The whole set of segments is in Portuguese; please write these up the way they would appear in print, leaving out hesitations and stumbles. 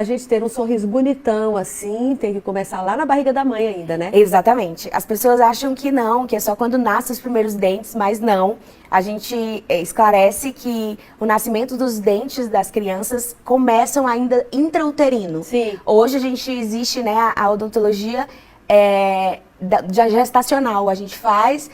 A gente ter um sorriso bonitão assim, tem que começar lá na barriga da mãe ainda, né? Exatamente. As pessoas acham que não, que é só quando nascem os primeiros dentes, mas não. A gente esclarece que o nascimento dos dentes das crianças começam ainda intrauterino. Sim. Hoje existe, né, a odontologia gestacional. A gente faz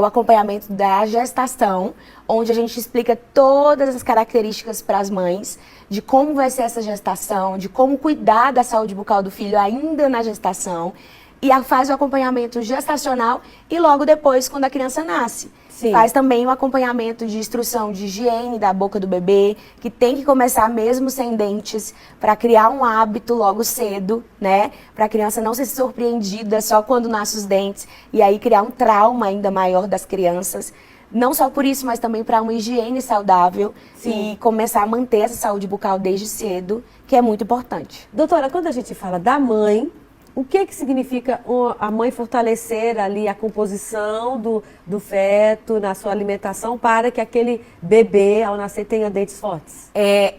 o acompanhamento da gestação, onde a gente explica todas as características para as mães, de como vai ser essa gestação, de como cuidar da saúde bucal do filho ainda na gestação, e faz o acompanhamento gestacional e logo depois, quando a criança nasce. Sim. Faz também o acompanhamento de instrução de higiene da boca do bebê, que tem que começar mesmo sem dentes, para criar um hábito logo cedo, né? Para a criança não ser surpreendida só quando nasce os dentes, e aí criar um trauma ainda maior das crianças. Não só por isso, mas também para uma higiene saudável. Sim. E começar a manter essa saúde bucal desde cedo, que é muito importante. Doutora, quando a gente fala da mãe, o que significa a mãe fortalecer ali a composição do feto na sua alimentação para que aquele bebê, ao nascer, tenha dentes fortes?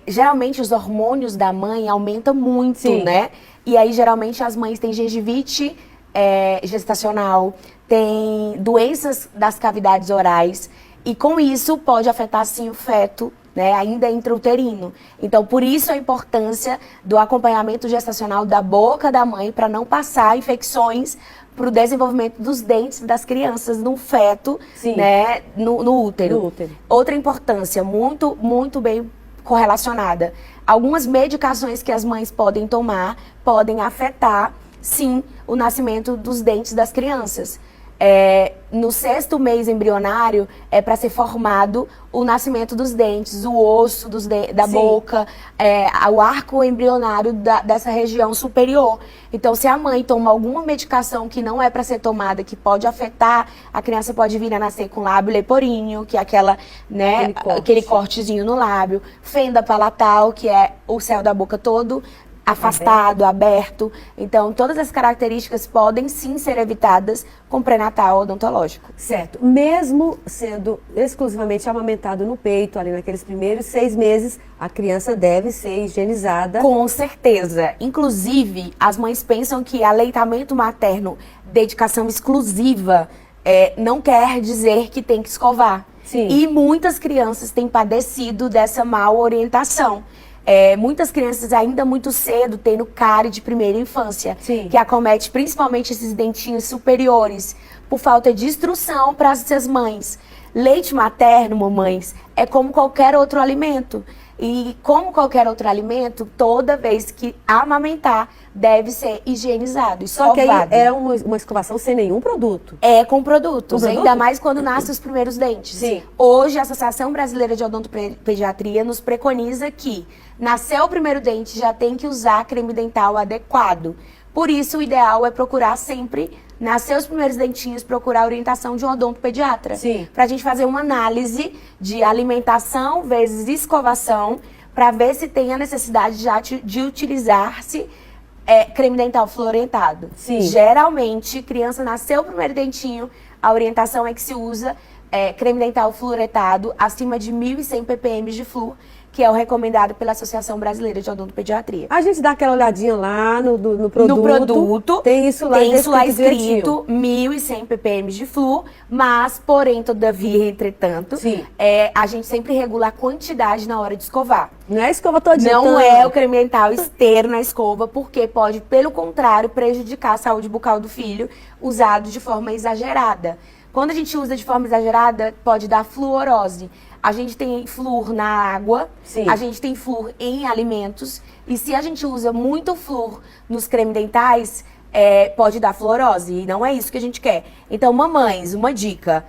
Geralmente os hormônios da mãe aumentam muito, sim, né? E aí geralmente as mães têm gengivite gestacional, tem doenças das cavidades orais, e com isso pode afetar sim o feto, né, ainda intrauterino. Então, por isso a importância do acompanhamento gestacional da boca da mãe, para não passar infecções para o desenvolvimento dos dentes das crianças no feto, sim, né, no útero. Outra importância muito, muito bem correlacionada: algumas medicações que as mães podem tomar podem afetar, sim, o nascimento dos dentes das crianças. No 6º mês embrionário é para ser formado o nascimento dos dentes, o osso da boca, o arco embrionário dessa região superior. Então, se a mãe toma alguma medicação que não é para ser tomada, que pode afetar, a criança pode vir a nascer com lábio leporíneo, que é aquele cortezinho no lábio, fenda palatal, que é o céu da boca todo afastado, aberto. Então, todas as características podem sim ser evitadas com pré-natal odontológico. Certo. Mesmo sendo exclusivamente amamentado no peito, ali naqueles primeiros 6 meses, a criança deve ser higienizada? Com certeza. Inclusive, as mães pensam que aleitamento materno, dedicação exclusiva, não quer dizer que tem que escovar. Sim. E muitas crianças têm padecido dessa mal orientação. Muitas crianças ainda muito cedo tendo cárie de primeira infância, sim, que acomete principalmente esses dentinhos superiores, por falta de instrução para essas mães. Leite materno, mamães, é como qualquer outro alimento. E como qualquer outro alimento, toda vez que amamentar, deve ser higienizado, escovado. Só que aí é uma escovação sem nenhum produto. Com produtos, ainda mais quando nascem os primeiros dentes. Sim. Hoje, a Associação Brasileira de Odontopediatria nos preconiza que nasceu o primeiro dente, já tem que usar creme dental adequado. Por isso, o ideal é procurar sempre, nascer os primeiros dentinhos, procurar a orientação de um odontopediatra. Sim. Pra gente fazer uma análise de alimentação vezes escovação, para ver se tem a necessidade de utilizar-se creme dental fluorentado. Sim. Geralmente, criança nasceu o primeiro dentinho, a orientação é que se usa creme dental fluoretado acima de 1.100 ppm de flúor, que é o recomendado pela Associação Brasileira de Odontopediatria. A gente dá aquela olhadinha lá no produto. No produto. Tem isso lá escrito 1.100 ppm de flúor, mas, porém, todavia, entretanto, sim, a gente sempre regula a quantidade na hora de escovar. Não é a escova todinha. Não é o creme dental esteiro na escova, porque pode, pelo contrário, prejudicar a saúde bucal do filho, usado de forma exagerada. Quando a gente usa de forma exagerada, pode dar fluorose. A gente tem flúor na água, sim, a gente tem flúor em alimentos, e se a gente usa muito flúor nos cremes dentais, pode dar fluorose, e não é isso que a gente quer. Então, mamães, uma dica: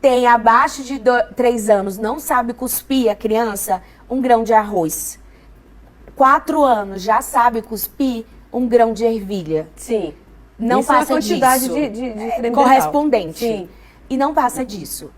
tem abaixo de 3 anos, não sabe cuspir a criança, 1 grão de arroz. 4 anos, já sabe cuspir, 1 grão de ervilha. Sim. Não isso passa é a quantidade disso. de creme correspondente. Sim. E não passa disso.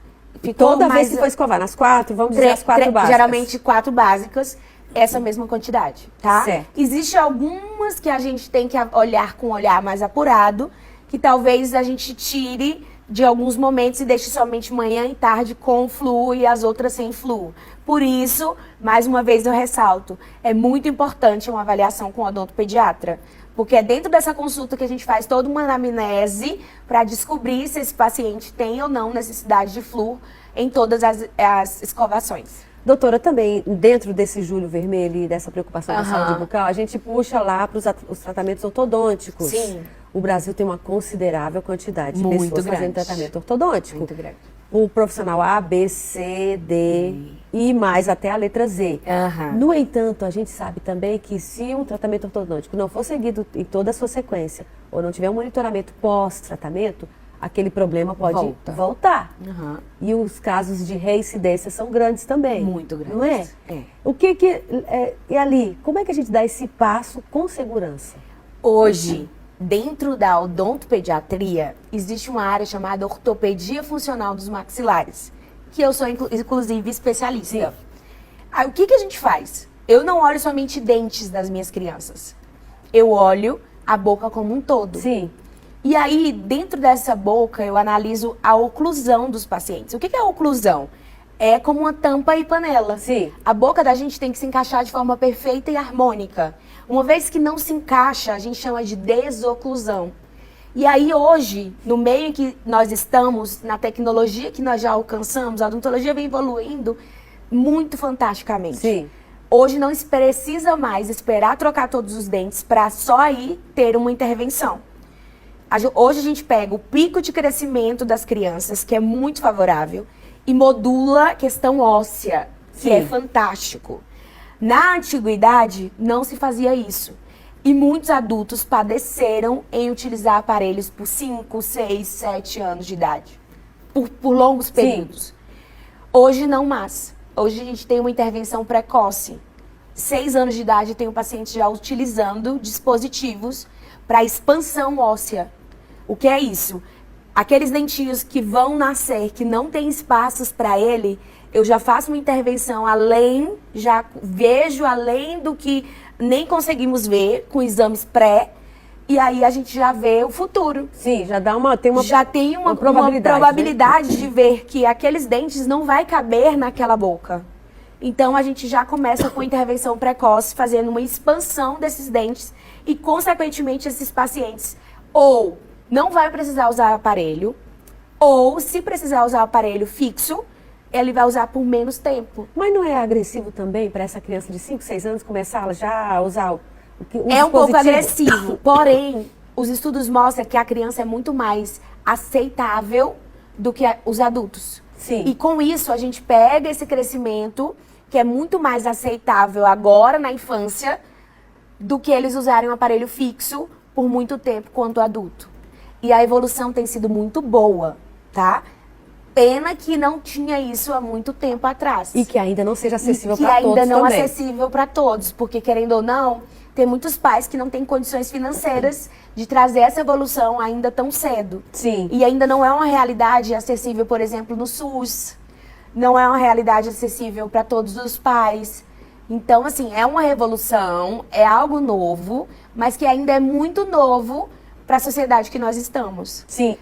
Toda vez que for escovar, nas 4, vamos dizer as 4 básicas. Geralmente 4 básicas, essa mesma quantidade, tá? Certo. Existem algumas que a gente tem que olhar com um olhar mais apurado, que talvez a gente tire de alguns momentos e deixe somente manhã e tarde com flu e as outras sem flu. Por isso, mais uma vez eu ressalto, é muito importante uma avaliação com o odontopediatra, porque é dentro dessa consulta que a gente faz toda uma anamnese para descobrir se esse paciente tem ou não necessidade de flu em todas as escovações. Doutora, também dentro desse julho vermelho e dessa preocupação com a saúde bucal, a gente puxa lá para os tratamentos ortodônticos. Sim. O Brasil tem uma considerável quantidade de Muito pessoas grande. fazendo tratamento ortodôntico. Muito grande. O profissional A, B, C, D e mais até a letra Z. No entanto, a gente sabe também que se um tratamento ortodôntico não for seguido em toda a sua sequência ou não tiver um monitoramento pós-tratamento, aquele problema pode voltar. E os casos de reincidência são grandes também. Muito grandes. Não é? O e ali, como é que a gente dá esse passo com segurança? Hoje, dentro da odontopediatria, existe uma área chamada ortopedia funcional dos maxilares, que eu sou, inclusive, especialista. Aí, o que a gente faz? Eu não olho somente dentes das minhas crianças. Eu olho a boca como um todo. Sim. E aí, dentro dessa boca, eu analiso a oclusão dos pacientes. O que é a oclusão? É como uma tampa e panela. Sim. A boca da gente tem que se encaixar de forma perfeita e harmônica. Uma vez que não se encaixa, a gente chama de desoclusão. E aí, hoje, no meio em que nós estamos, na tecnologia que nós já alcançamos, a odontologia vem evoluindo muito fantasticamente. Sim. Hoje não se precisa mais esperar trocar todos os dentes para só aí ter uma intervenção. Hoje a gente pega o pico de crescimento das crianças, que é muito favorável, e modula a questão óssea, que é fantástico. Na antiguidade, não se fazia isso. E muitos adultos padeceram em utilizar aparelhos por 5, 6, 7 anos de idade. Por longos períodos. Hoje não mais. Hoje a gente tem uma intervenção precoce. 6 anos de idade tem um paciente já utilizando dispositivos para expansão óssea. O que é isso? Aqueles dentinhos que vão nascer, que não tem espaços para ele, eu já faço uma intervenção além, já vejo além do que nem conseguimos ver com exames pré, e aí a gente já vê o futuro. Sim, já tem uma probabilidade, né? De ver que aqueles dentes não vai caber naquela boca. Então a gente já começa com intervenção precoce, fazendo uma expansão desses dentes e, consequentemente, esses pacientes ou não vai precisar usar aparelho, ou se precisar usar aparelho fixo, ele vai usar por menos tempo. Mas não é agressivo também para essa criança de 5, 6 anos começar já a usar o É um pouco agressivo, porém, os estudos mostram que a criança é muito mais aceitável do que os adultos. Sim. E com isso, a gente pega esse crescimento, que é muito mais aceitável agora na infância, do que eles usarem um aparelho fixo por muito tempo quanto adulto. E a evolução tem sido muito boa, tá? Pena que não tinha isso há muito tempo atrás. E que ainda não seja acessível para todos também. Que ainda não também. acessível para todos, porque querendo ou não, tem muitos pais que não têm condições financeiras de trazer essa evolução ainda tão cedo. Sim. E ainda não é uma realidade acessível, por exemplo, no SUS. Não é uma realidade acessível para todos os pais. Então, assim, é uma revolução, é algo novo, mas que ainda é muito novo para a sociedade que nós estamos. Sim.